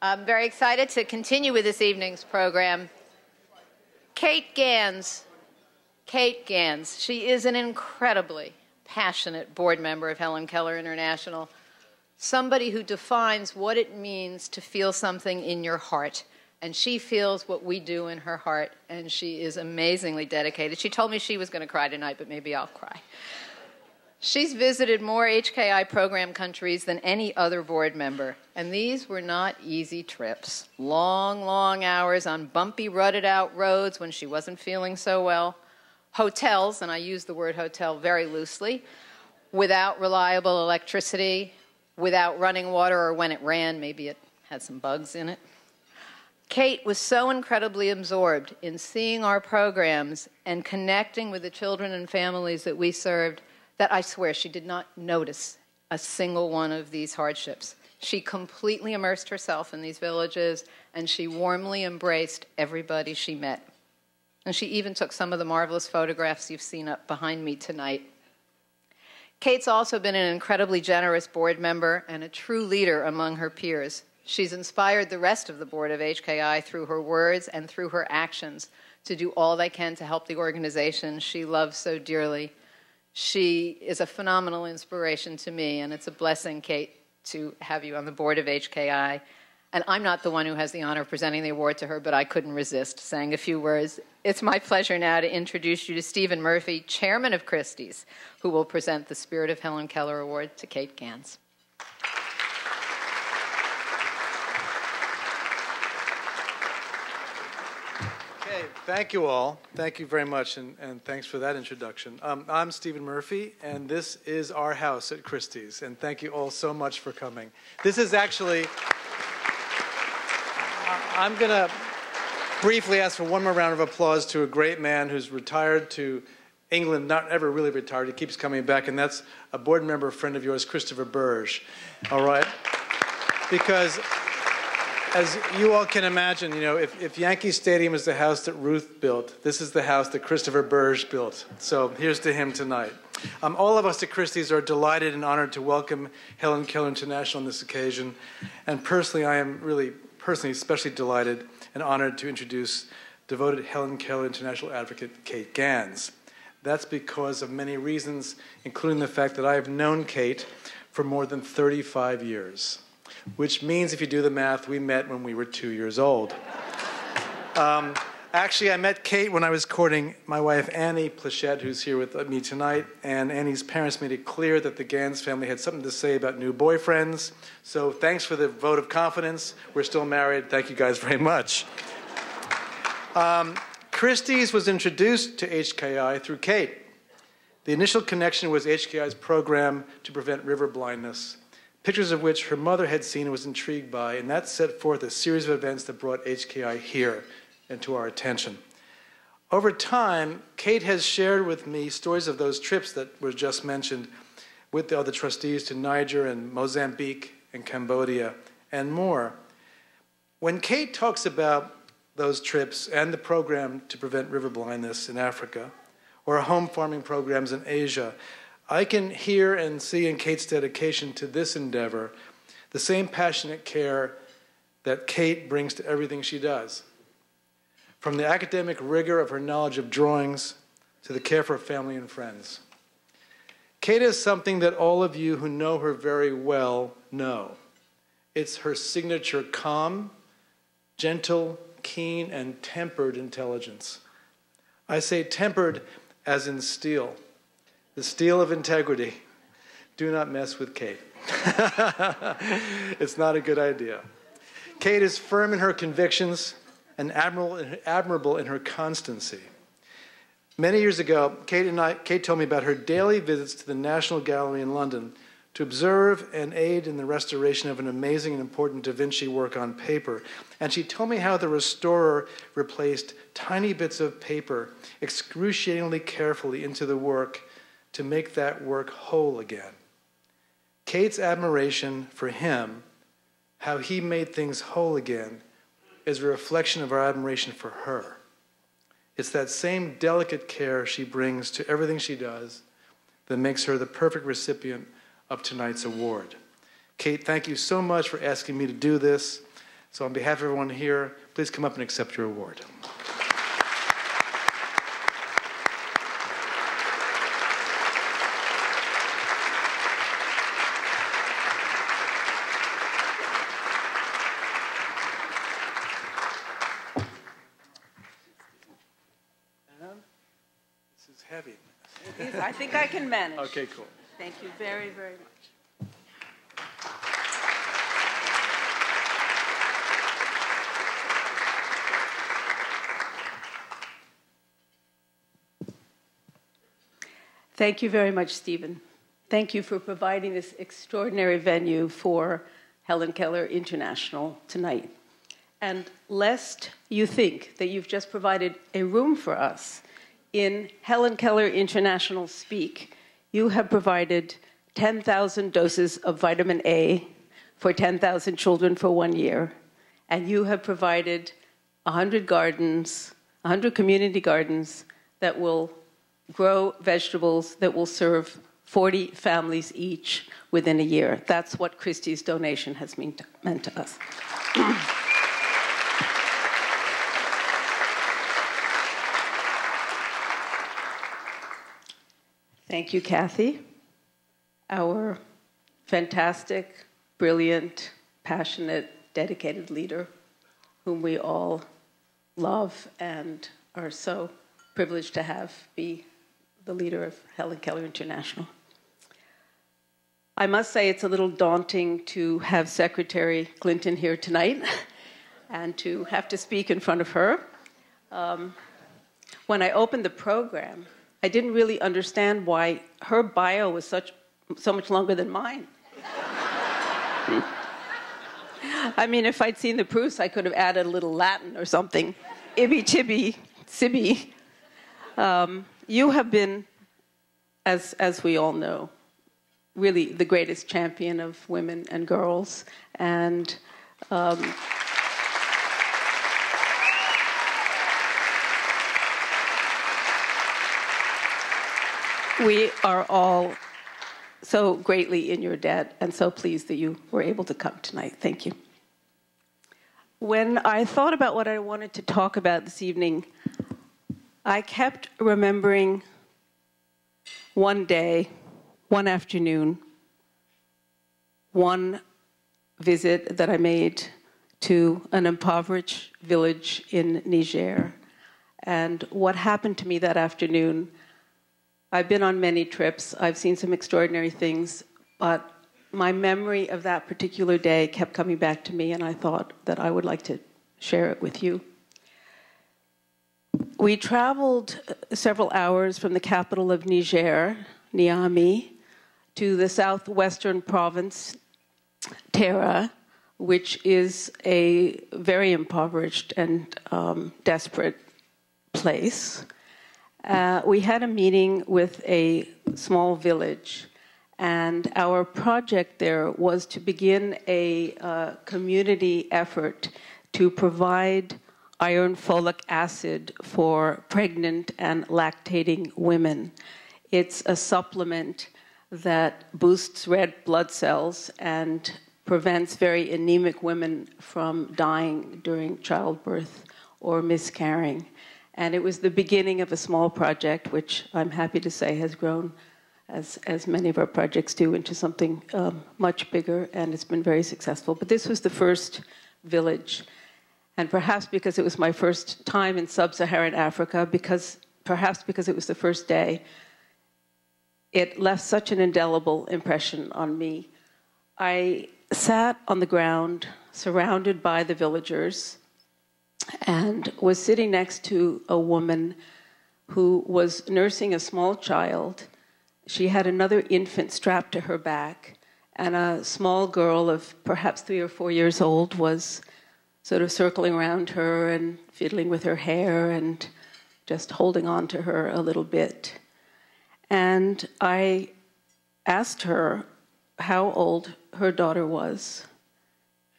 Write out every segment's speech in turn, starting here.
I'm very excited to continue with this evening's program. Kate Ganz. Kate Ganz. She is an incredibly passionate board member of Helen Keller International, somebody who defines what it means to feel something in your heart. And she feels what we do in her heart, and she is amazingly dedicated. She told me she was going to cry tonight, but maybe I'll cry. She's visited more HKI program countries than any other board member, and these were not easy trips. Long, long hours on bumpy, rutted-out roads when she wasn't feeling so well. Hotels, and I use the word hotel very loosely, without reliable electricity, without running water, or when it ran, maybe it had some bugs in it. Kate was so incredibly absorbed in seeing our programs and connecting with the children and families that we served that I swear she did not notice a single one of these hardships. She completely immersed herself in these villages, and she warmly embraced everybody she met. And she even took some of the marvelous photographs you've seen up behind me tonight. Kate's also been an incredibly generous board member and a true leader among her peers. She's inspired the rest of the board of HKI through her words and through her actions to do all they can to help the organization she loves so dearly. She is a phenomenal inspiration to me, and it's a blessing, Kate, to have you on the board of HKI. And I'm not the one who has the honor of presenting the award to her, but I couldn't resist saying a few words. It's my pleasure now to introduce you to Stephen Murphy, chairman of Christie's, who will present the Spirit of Helen Keller Award to Kate Ganz. Okay, thank you all. Thank you very much, and thanks for that introduction. I'm Stephen Murphy, and this is our house at Christie's, and thank you all so much for coming. This is actually... I'm going to briefly ask for one more round of applause to a great man who's retired to England, not ever really retired. He keeps coming back, and that's a board member friend of yours, Christopher Burge. All right? Because as you all can imagine, you know, if Yankee Stadium is the house that Ruth built, this is the house that Christopher Burge built. So here's to him tonight. All of us at Christie's are delighted and honored to welcome Helen Keller International on this occasion. And personally, I am really especially delighted and honored to introduce devoted Helen Keller International advocate Kate Ganz. That's because of many reasons, including the fact that I have known Kate for more than 35 years, which means, if you do the math, we met when we were 2 years old. Actually, I met Kate when I was courting my wife, Annie Plachette, who's here with me tonight, and Annie's parents made it clear that the Ganz family had something to say about new boyfriends. So thanks for the vote of confidence. We're still married. Thank you guys very much. Christie's was introduced to HKI through Kate. The initial connection was HKI's program to prevent river blindness, pictures of which her mother had seen and was intrigued by, and that set forth a series of events that brought HKI here and to our attention. Over time, Kate has shared with me stories of those trips that were just mentioned with the other trustees to Niger and Mozambique and Cambodia and more. When Kate talks about those trips and the program to prevent river blindness in Africa or home farming programs in Asia, I can hear and see in Kate's dedication to this endeavor the same passionate care that Kate brings to everything she does. From the academic rigor of her knowledge of drawings to the care for family and friends. Kate is something that all of you who know her very well know. It's her signature calm, gentle, keen, and tempered intelligence. I say tempered as in steel, the steel of integrity. Do not mess with Kate. It's not a good idea. Kate is firm in her convictions and admirable in her constancy. Many years ago, Kate told me about her daily visits to the National Gallery in London to observe and aid in the restoration of an amazing and important Da Vinci work on paper. And she told me how the restorer replaced tiny bits of paper excruciatingly carefully into the work to make that work whole again. Kate's admiration for him, how he made things whole again, is a reflection of our admiration for her. It's that same delicate care she brings to everything she does that makes her the perfect recipient of tonight's award. Kate, thank you so much for asking me to do this. So on behalf of everyone here, please come up and accept your award. This is heavy. It is. I think I can manage. Okay, cool. Thank you very, very much. Thank you very much, Stephen. Thank you for providing this extraordinary venue for Helen Keller International tonight. And lest you think that you've just provided a room for us, in Helen Keller International speak, you have provided 10,000 doses of vitamin A for 10,000 children for 1 year. And you have provided 100 gardens, 100 community gardens that will grow vegetables that will serve 40 families each within a year. That's what Christie's donation has meant to us. Thank you, Kathy, our fantastic, brilliant, passionate, dedicated leader, whom we all love and are so privileged to have be the leader of Helen Keller International. I must say it's a little daunting to have Secretary Clinton here tonight and to have to speak in front of her. When I opened the program, I didn't really understand why her bio was so much longer than mine. I mean, if I'd seen the proofs, I could have added a little Latin or something. Ibby, tibby, sibby. You have been, as we all know, really the greatest champion of women and girls. And we are all so greatly in your debt and so pleased that you were able to come tonight. Thank you. When I thought about what I wanted to talk about this evening, I kept remembering one day, one afternoon, one visit that I made to an impoverished village in Niger. And what happened to me that afternoon, I've been on many trips, I've seen some extraordinary things, but my memory of that particular day kept coming back to me, and I thought that I would like to share it with you. We traveled several hours from the capital of Niger, Niamey, to the southwestern province, Terra, which is a very impoverished and desperate place. We had a meeting with a small village, and our project there was to begin a community effort to provide iron folic acid for pregnant and lactating women. It's a supplement that boosts red blood cells and prevents very anemic women from dying during childbirth or miscarrying. And it was the beginning of a small project, which I'm happy to say has grown, as many of our projects do, into something much bigger, and it's been very successful. But this was the first village. And perhaps because it was my first time in sub-Saharan Africa, perhaps because it was the first day, it left such an indelible impression on me. I sat on the ground, surrounded by the villagers, and was sitting next to a woman who was nursing a small child. She had another infant strapped to her back, and a small girl of perhaps 3 or 4 years old was sort of circling around her and fiddling with her hair and just holding on to her a little bit. And I asked her how old her daughter was,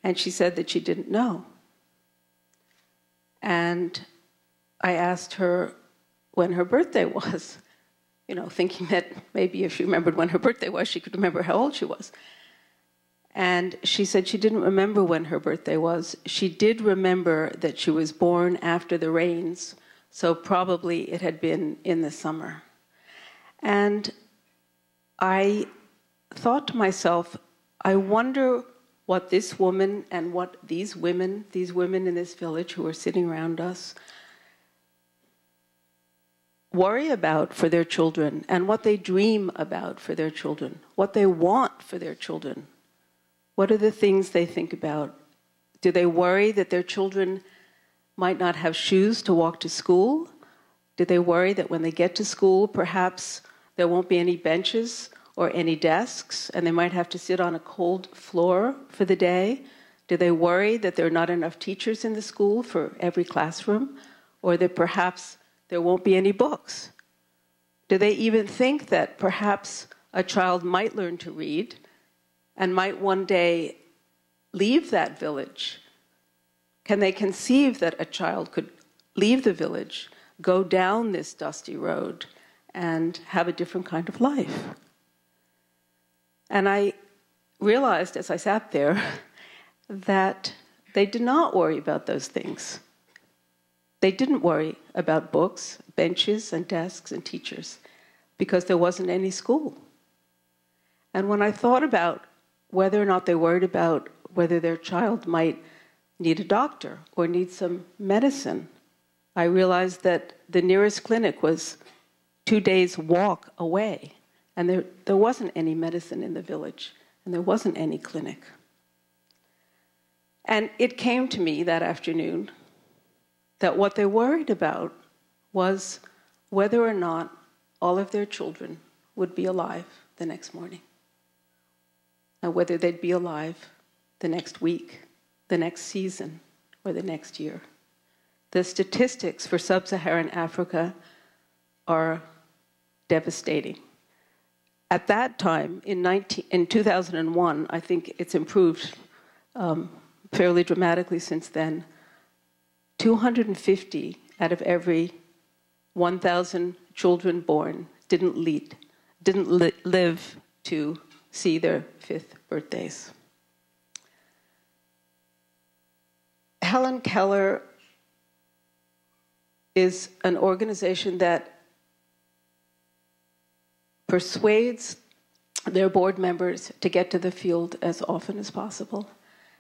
and she said that she didn't know. And I asked her when her birthday was, thinking that maybe if she remembered when her birthday was, she could remember how old she was. And she said she didn't remember when her birthday was. She did remember that she was born after the rains, so probably it had been in the summer. And I thought to myself, I wonder what this woman and what these women in this village who are sitting around us, worry about for their children, and what they dream about for their children, what they want for their children. What are the things they think about? Do they worry that their children might not have shoes to walk to school? Do they worry that when they get to school, perhaps there won't be any benches or any desks, and they might have to sit on a cold floor for the day? Do they worry that there are not enough teachers in the school for every classroom, or that perhaps there won't be any books? Do they even think that perhaps a child might learn to read and might one day leave that village? Can they conceive that a child could leave the village, go down this dusty road, and have a different kind of life? And I realized as I sat there that they did not worry about those things. They didn't worry about books, benches, and desks, and teachers, because there wasn't any school. And when I thought about whether or not they worried about whether their child might need a doctor or need some medicine, I realized that the nearest clinic was 2 days' walk away, and there wasn't any medicine in the village, and there wasn't any clinic. And it came to me that afternoon that what they worried about was whether or not all of their children would be alive the next morning, and whether they'd be alive the next week, the next season, or the next year. The statistics for sub-Saharan Africa are devastating. At that time, in 2001, I think it's improved fairly dramatically since then, 250 out of every 1,000 children born didn't live to see their 5th birthdays. Helen Keller is an organization that persuades their board members to get to the field as often as possible.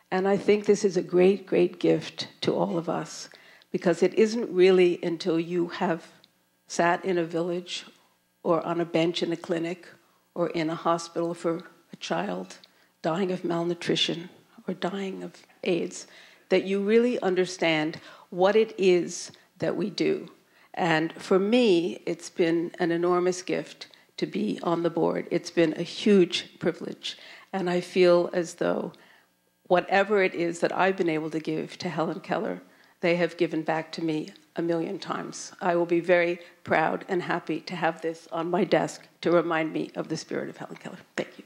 And I think this is a great, great gift to all of us, because it isn't really until you have sat in a village or on a bench in a clinic or in a hospital for a child dying of malnutrition or dying of AIDS that you really understand what it is that we do. And for me, it's been an enormous gift to be on the board. It's been a huge privilege. And I feel as though whatever it is that I've been able to give to Helen Keller, they have given back to me 1,000,000 times. I will be very proud and happy to have this on my desk to remind me of the spirit of Helen Keller. Thank you.